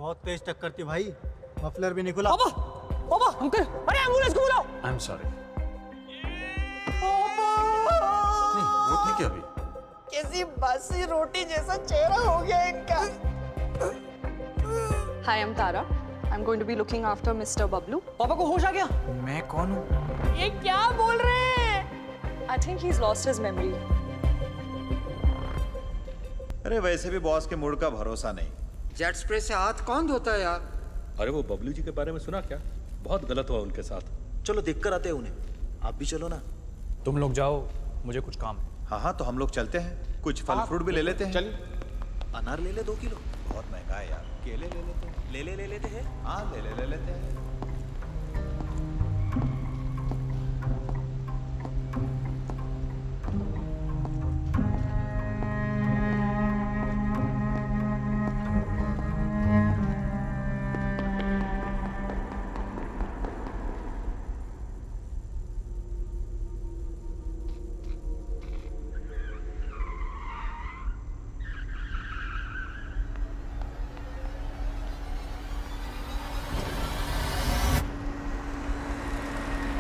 बहुत तेज टक्कर थी भाई, मफलर भी नहीं खुला। पापा पापा अंकल, अरे एम्बुलेंस को बुलाओ। I am sorry. नहीं वो ठीक है अभी। कैसी बासी रोटी जैसा चेहरा हो गया इनका। Hi, I'm Tara. I'm going to be looking after Mr. Bablu. पापा को होश आ गया? मैं कौन हूँ? ये क्या बोल रहे हैं? I think he's lost his memory. अरे वैसे भी बॉस के मूड का भरोसा नहीं। जेट स्प्रे से हाथ कौन धोता है यार? अरे वो बबलू जी के बारे में सुना क्या? बहुत गलत हुआ उनके साथ। चलो देख कर आते हैं उन्हें, आप भी चलो ना। तुम लोग जाओ, मुझे कुछ काम है। हाँ हाँ, तो हम लोग चलते हैं, कुछ फल फ्रूट भी ले लेते हैं। चलिए। अनार ले ले 2 किलो। बहुत महंगा है यार, केले ले लेते हैं। ले लेते हैं। हाँ ले लेते हैं।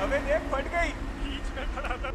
अबे देख फट गई। बीच में खड़ा था।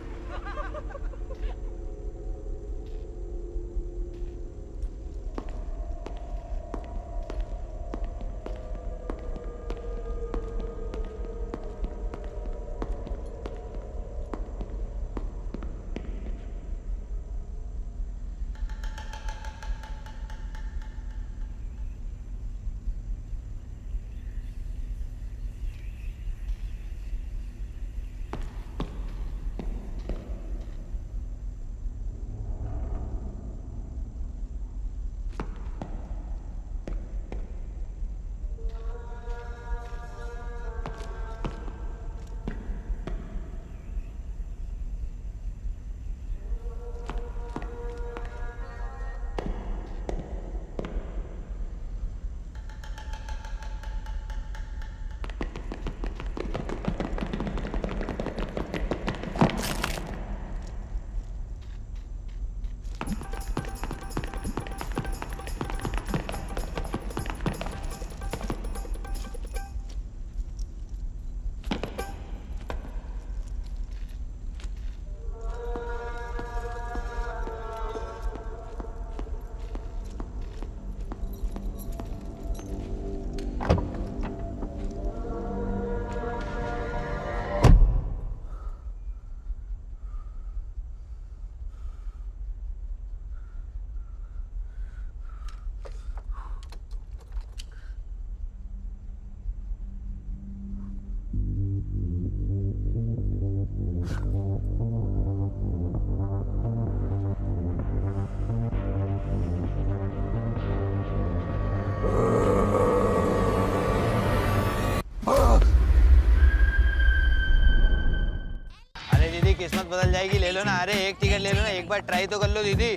किस्मत बदल जाएगी, ले लो ना। अरे एक टिकट ले लो ना, एक बार ट्राई तो कर लो दीदी।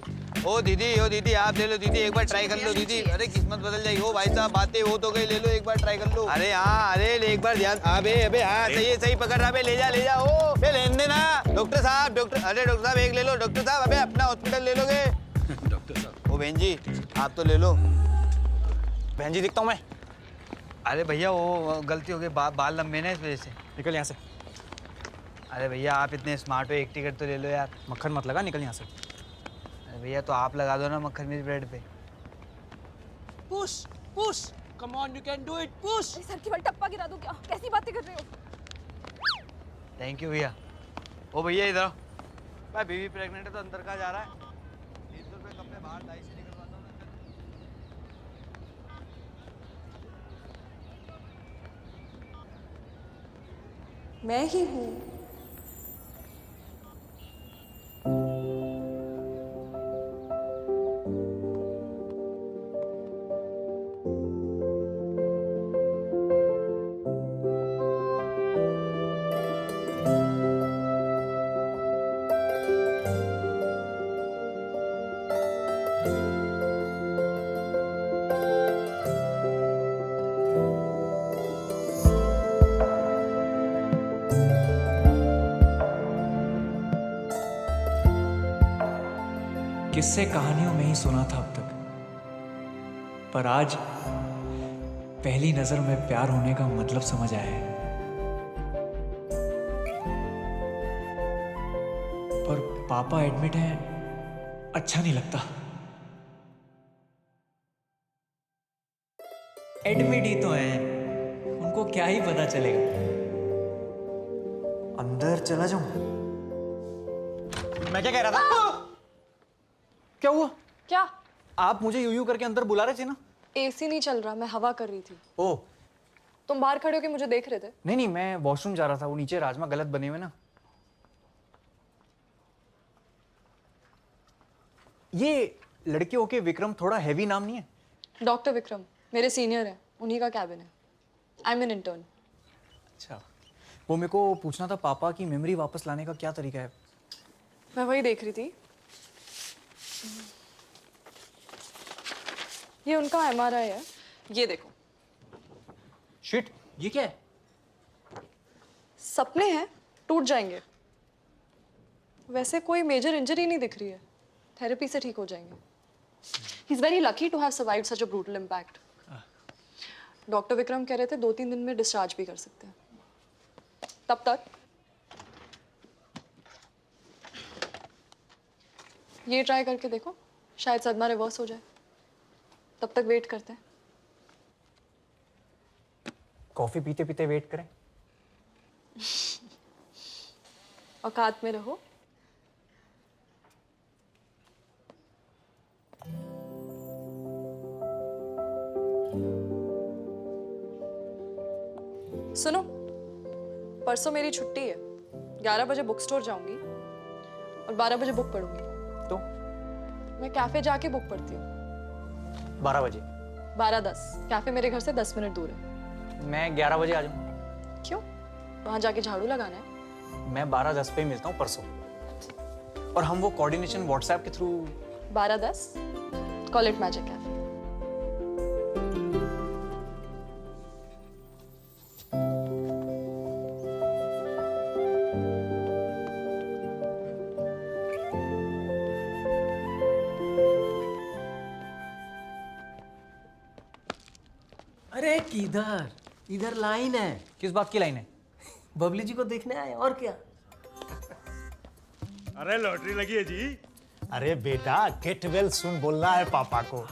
ओ दीदी आप ले लो दीदी, एक बार ट्राई कर लो दीदी। अरे किस्मत बदल जाएगी। ओ भाई साहब बातें हो तो गई, ले लो एक बार ट्राई कर लो। अरे हाँ, अरे एक बार ध्यान। अबे हाँ सही पकड़ रहा। ले जा ओ बे लेने देना। डॉक्टर साहब अरे डॉक्टर साहब एक ले लो। डॉक्टर साहब अबे अपना हॉस्पिटल ले लोगे? डॉक्टर साहब। ओ बहन जी आप तो ले लो। बहन जी दिखता हूँ मैं? अरे भैया वो गलती हो गई, बाल लंबे ना इस वजह से। निकल यहाँ से। अरे भैया आप इतने स्मार्ट हो, एक टिकट तो ले लो यार। मक्खन मत लगा, निकल यहाँ से। अरे भैया तो आप लगा दो ना मक्खन मिर्च ब्रेड पे। Push come on, you can do it, push. Sir की बल टप्पा गिरा दूं क्या? कैसी बातें कर रहे हो? थैंक यू भैया। ओ भैया इधर भाई, बीवी प्रेग्नेंट है तो अंदर कहाँ जा रहा है? 300 रुपये कम में बाहर दाई से निकलवाता हूँ। मैं ही हूँ। किस्से कहानियों में ही सुना था अब तक, पर आज पहली नजर में प्यार होने का मतलब समझ आया है, पर पापा एडमिट हैं, अच्छा नहीं लगता। एडमिट ही तो हैं, उनको क्या ही पता चलेगा। अंदर चला जाऊं? मैं क्या कह रहा था? क्या हुआ? क्या? आप मुझे यूं करके अंदर बुला रहे थे ना? एसी नहीं चल रहा, मैं हवा कर रही थी। ओह तुम बाहर खड़े होके मुझे देख रहे थे? नहीं, मैं वॉशरूम जा रहा था, वो नीचे राजमा गलत बने हुए ना। ये लड़के होके विक्रम थोड़ा हैवी नाम नहीं है? डॉक्टर विक्रम मेरे सीनियर हैं, उन्हीं का कैबिन है। I am an intern. अच्छा, वो मेरे को पूछना था, पापा की मेमोरी वापस लाने का क्या तरीका है? मैं वही देख रही थी। ये उनका MRI है, ये देखो। शिट, ये क्या है? सपने हैं, टूट जाएंगे। वैसे कोई मेजर इंजरी नहीं दिख रही है, थेरेपी से ठीक हो जाएंगे। He is very lucky to have survived such a brutal impact. Doctor Vikram कह रहे थे 2-3 दिन में डिस्चार्ज भी कर सकते हैं। तब तक ये ट्राई करके देखो, शायद सदमा रिवर्स हो जाए। तब तक वेट करते हैं। कॉफी पीते पीते वेट करें? औकात में रहो। सुनो, परसों मेरी छुट्टी है। 11 बजे बुक स्टोर जाऊंगी और 12 बजे बुक पढ़ूंगी। तो मैं कैफे जाके बुक पढ़ती हूँ। 12 बजे? 12:10। कैफे मेरे घर से 10 मिनट दूर है। मैं 11 बजे आ जाऊँ? क्यों? वहां जाके झाड़ू लगाना है। मैं 12:10 पे ही मिलता हूँ परसों, और हम वो कोऑर्डिनेशन व्हाट्सएप के through. 12:10 call it magic cafe. अरे किधर, इधर लाइन है। किस बात की लाइन है? बबली जी को देखने आए, और क्या। अरे लॉटरी लगी है जी। अरे बेटा, गेट वेल सून बोलना है पापा को।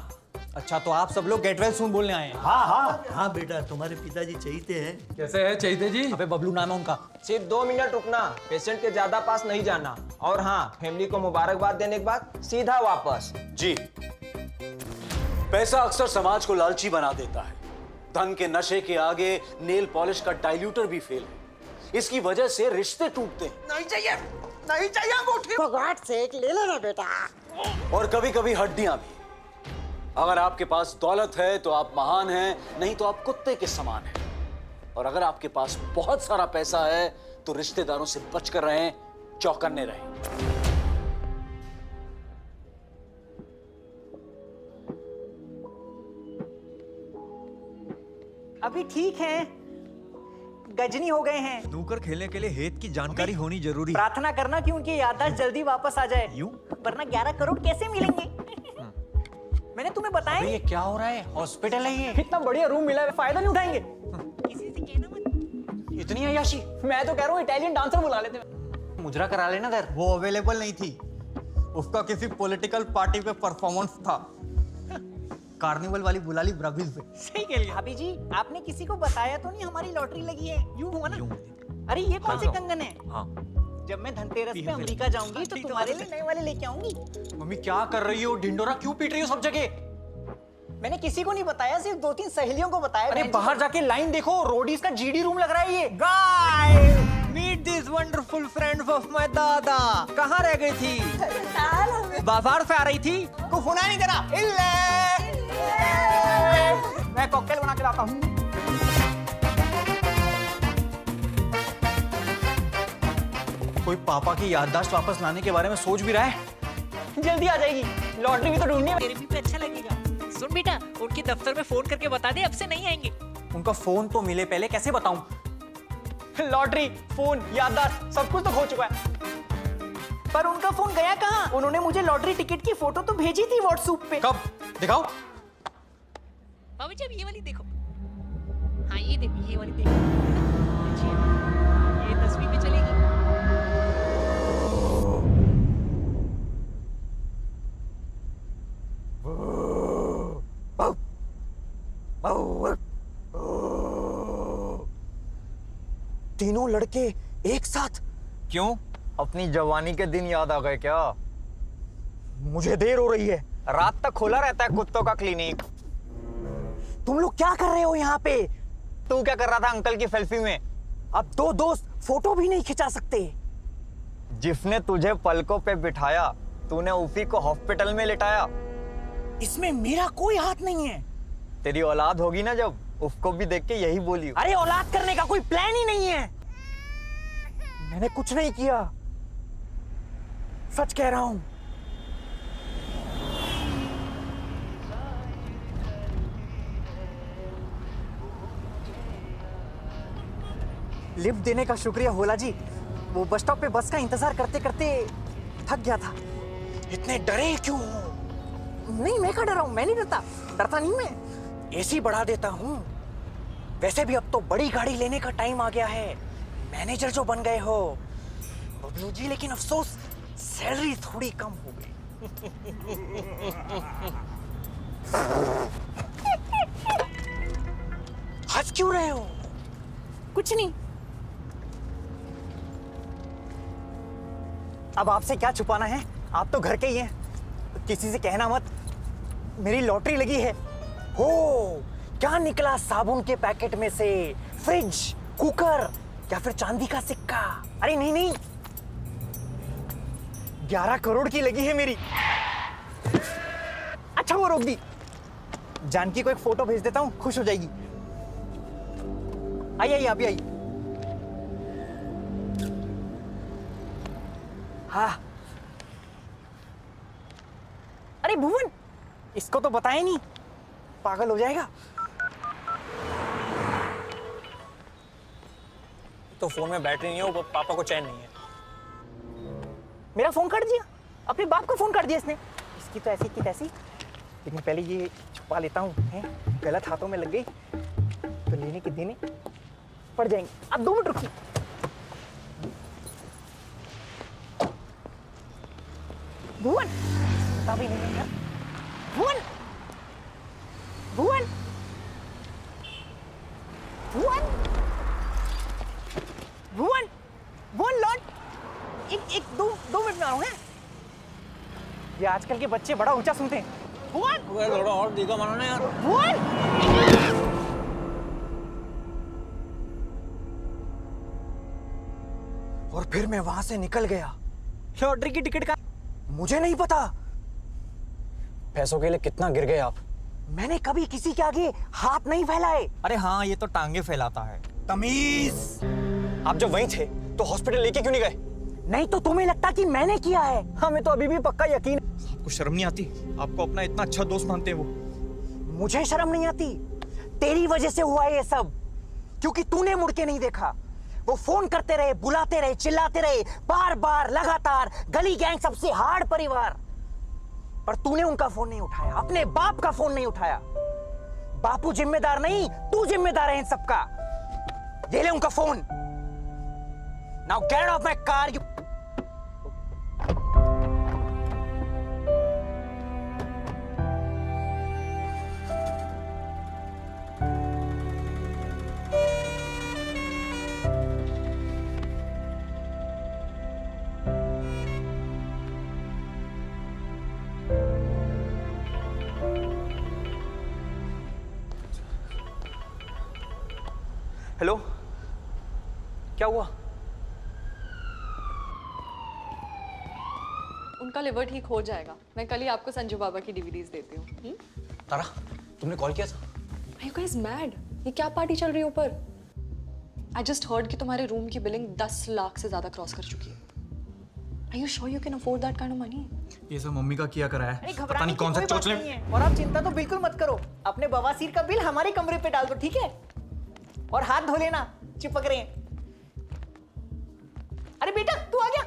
अच्छा, तो आप सब लोग गेट वेल सून बोलने आए हैं? हाँ हाँ हाँ बेटा, तुम्हारे पिताजी चाहते हैं। कैसे है चैते जी? अबे बबलू नाम है उनका। सिर्फ 2 मिनट रुकना, पेशेंट के ज्यादा पास नहीं जाना। और हाँ, फैमिली को मुबारकबाद देने के बाद सीधा वापस। जी, पैसा अक्सर समाज को लालची बना देता है। धन के नशे के आगे नेल पॉलिश का डाइल्यूटर भी फेल है। इसकी वजह से रिश्ते टूटते हैं। नहीं चाहिए, नहीं चाहिए अंगूठी। भगवान से एक ले लेना बेटा। और कभी कभी हड्डियां भी। अगर आपके पास दौलत है तो आप महान हैं, नहीं तो आप कुत्ते के समान हैं। और अगर आपके पास बहुत सारा पैसा है तो रिश्तेदारों से बचकर रहें, चौकन्ने रहें। अभी ठीक है, गजनी हो गए हैं। स्नूकर खेलने के लिए हेत की जानकारी होनी जरूरी। प्रार्थना करना कि उनकी याददाश्त जल्दी वापस आ जाए। यूं? वरना 11 करोड़ कैसे मिलेंगे? मैंने तुम्हें बताया। ये क्या हो रहा है? हॉस्पिटल है ये। इतना बढ़िया रूम मिला है, फायदा नहीं उठाएंगे? किसी से कहना मत। इतनी अय्याशी? मैं तो कह रहा हूँ इटालियन डांसर बुला लेते। मुजरा करा लेना दर। वो अवेलेबल नहीं थी, उसका किसी पॉलिटिकल पार्टी पे परफॉर्मेंस था। कार्निवल वाली बुला ली ब्राजील से। सही कह लिया। भाभी जी, आपने किसी को बताया तो नहीं हमारी लॉटरी लगी है? यूं हुआ ना? अरे ये कौन से कंगन है? हाँ। जब मैं धनतेरस पे अमेरिका जाऊंगी तो तुम्हारे लिए नए वाले लेके आऊंगी। मम्मी क्या कर रही हो? ढिंडोरा क्यों पीट रही हो सब जगह? मैंने किसी को नहीं बताया, सिर्फ 2-3 सहेलियों को बताया। अरे बाहर जाके लाइन देखो, रोडीज का जीडी रूम लग रहा है ये। Guys, meet this wonderful friends of my दादा। कहाँ रह गई थी? बाजार से आ रही थी? को सुना नहीं तेरा? मैं कॉकटेल बना के लाता हूँ। कोई पापा की याददाश्त वापस लाने के बारे में सोच भी रहा है? जल्दी आ जाएगी, लॉटरी भी तो ढूंढनी है। तेरे भी अच्छा लगेगा। सुन बेटा, उनके दफ्तर में फोन करके बता दे अब से नहीं आएंगे। उनका फोन तो मिले पहले, कैसे बताऊं? लॉटरी, फोन, याददाश्त सब कुछ तो खो चुका है। पर उनका फोन गया कहाँ? उन्होंने मुझे लॉटरी टिकट की फोटो तो भेजी थी व्हाट्सएप पे। कब? दिखाओ। बाबू जी अब ये वाली देखो। ये देखिए, ये वाली देखिए, अच्छी है। ये 10वीं में चलेगी। तीनों लड़के एक साथ? क्यों, अपनी जवानी के दिन याद आ गए क्या? मुझे देर हो रही है। रात तक खुला रहता है कुत्तों का क्लिनिक। तुम लोग क्या कर रहे हो यहाँ पे? तू क्या कर रहा था अंकल की सेल्फी में? अब दो दोस्त फोटो भी नहीं खिंचा सकते। जिसने तुझे पलकों पे बिठाया, तूने उसी को हॉस्पिटल में लिटाया। इसमें मेरा कोई हाथ नहीं है। तेरी औलाद होगी ना जब, उसको भी देख के यही बोली। अरे औलाद करने का कोई प्लान ही नहीं है। मैंने कुछ नहीं किया, सच कह रहा हूं। लिफ्ट देने का शुक्रिया होला जी। वो बस स्टॉप पे बस का इंतजार करते करते थक गया था। इतने डरे क्यों हो? नहीं, मैं क्या डरा हूं? मैं नहीं डरता। डरता नहीं मैं। एसी बढ़ा देता हूं। वैसे भी अब तो बड़ी गाड़ी लेने का टाइम आ गया है। मैनेजर जो बन गए हो बबलू जी, लेकिन अफसोस सैलरी थोड़ी कम हो गई। हंस क्यों रहे हो? कुछ नहीं। अब आपसे क्या छुपाना है, आप तो घर के ही हैं। किसी से कहना मत, मेरी लॉटरी लगी है। हो, क्या निकला साबुन के पैकेट में से? फ्रिज, कुकर या फिर चांदी का सिक्का? अरे नहीं नहीं, 11 करोड़ की लगी है मेरी। अच्छा वो रोक दी। जानकी को एक फोटो भेज देता हूं, खुश हो जाएगी। आई आई, आप ही आई। हाँ, अरे भुवन, इसको तो बताया नहीं, पागल हो जाएगा। तो फोन में बैटरी नहीं है, वो पापा को चैन नहीं है। मेरा फोन काट दिया, अपने बाप का फोन काट दिया इसने। इसकी तो ऐसी की तैसी। लेकिन पहले ये छुपा लेता हूँ, गलत हाथों में लग गई तो लेने के देने पड़ जाएंगे। अब 2 मिनट रुकिए। भुवन, तभी नहीं यार। भुवन, भुवन, भुवन, भुवन, भुवन लौट। एक 2 मिनट में आ रहा हूँ। ये आजकल के बच्चे बड़ा ऊंचा सुनते हैं। भुवन, थोड़ा और देगा मानो ना यार। भुवन, और फिर मैं वहां से निकल गया। लॉटरी की टिकट का मुझे नहीं पता। पैसों के लिए कितना गिर गए आप? मैंने कभी किसी के आगे हाथ नहीं फैलाए। अरे हाँ, ये तो टांगे फैलाता है। तमीज। आप जब वहीं थे तो हॉस्पिटल लेके क्यों नहीं गए? नहीं तो तुम्हें लगता कि मैंने किया है? हमें तो अभी भी पक्का यकीन। आपको शर्म नहीं आती? आपको अपना इतना अच्छा दोस्त मानते हैं वो। मुझे शर्म नहीं आती। तेरी वजह से हुआ ये सब, क्योंकि तूने मुड़ के नहीं देखा। वो फोन करते रहे, बुलाते रहे, चिल्लाते रहे, बार बार लगातार। गली गैंग, सबसे हार्ड परिवार, पर तूने उनका फोन नहीं उठाया, अपने बाप का फोन नहीं उठाया। बापू जिम्मेदार नहीं, तू जिम्मेदार है इन सबका। ये ले उनका phone. Now get of my car you. Hello, क्या हुआ? उनका लिवर ठीक हो जाएगा। मैं कल ही आपको संजू बाबा की डीवीडीज देती हूँ। तारा, तुमने कॉल किया था? Are you guys mad? ये क्या पार्टी चल रही है ऊपर? I just heard कि तुम्हारे रूम की बिलिंग 10 लाख से ज्यादा क्रॉस कर चुकी है। Are you sure you can afford that kind of money? ये सब मम्मी का किया करा है। पता नहीं कौन सा चोचले। और आप चिंता तो बिल्कुल मत करो। अपने बवासीर का बिल हमारे कमरे पे डाल दो, ठीक है? और हाथ धो लेना, चिपक रहे हैं। अरे बेटा, तू आ गया।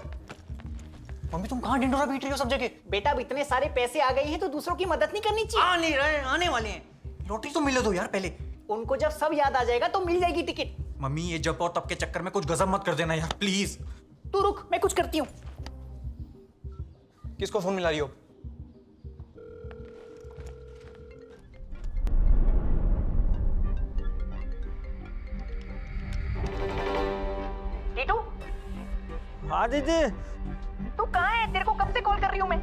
मम्मी तुम कहाँ ढिंडोरा पीट रही हो सब जगह? बेटा, अब इतने सारे पैसे आ गए हैं तो दूसरों की मदद नहीं करनी चाहिए। आ नहीं रहे, आने वाले हैं। लॉटरी तो मिले दो यार पहले। उनको जब सब याद आ जाएगा तो मिल जाएगी टिकट। मम्मी ये जब और तब के चक्कर में कुछ गजब मत कर देना यार प्लीज। तू रुक, मैं कुछ करती हूँ। किसको फोन मिला रही हो? टीटू, हाँ दीदी। तू कहाँ है? तेरे को कब से कॉल कर रही हूँ मैं।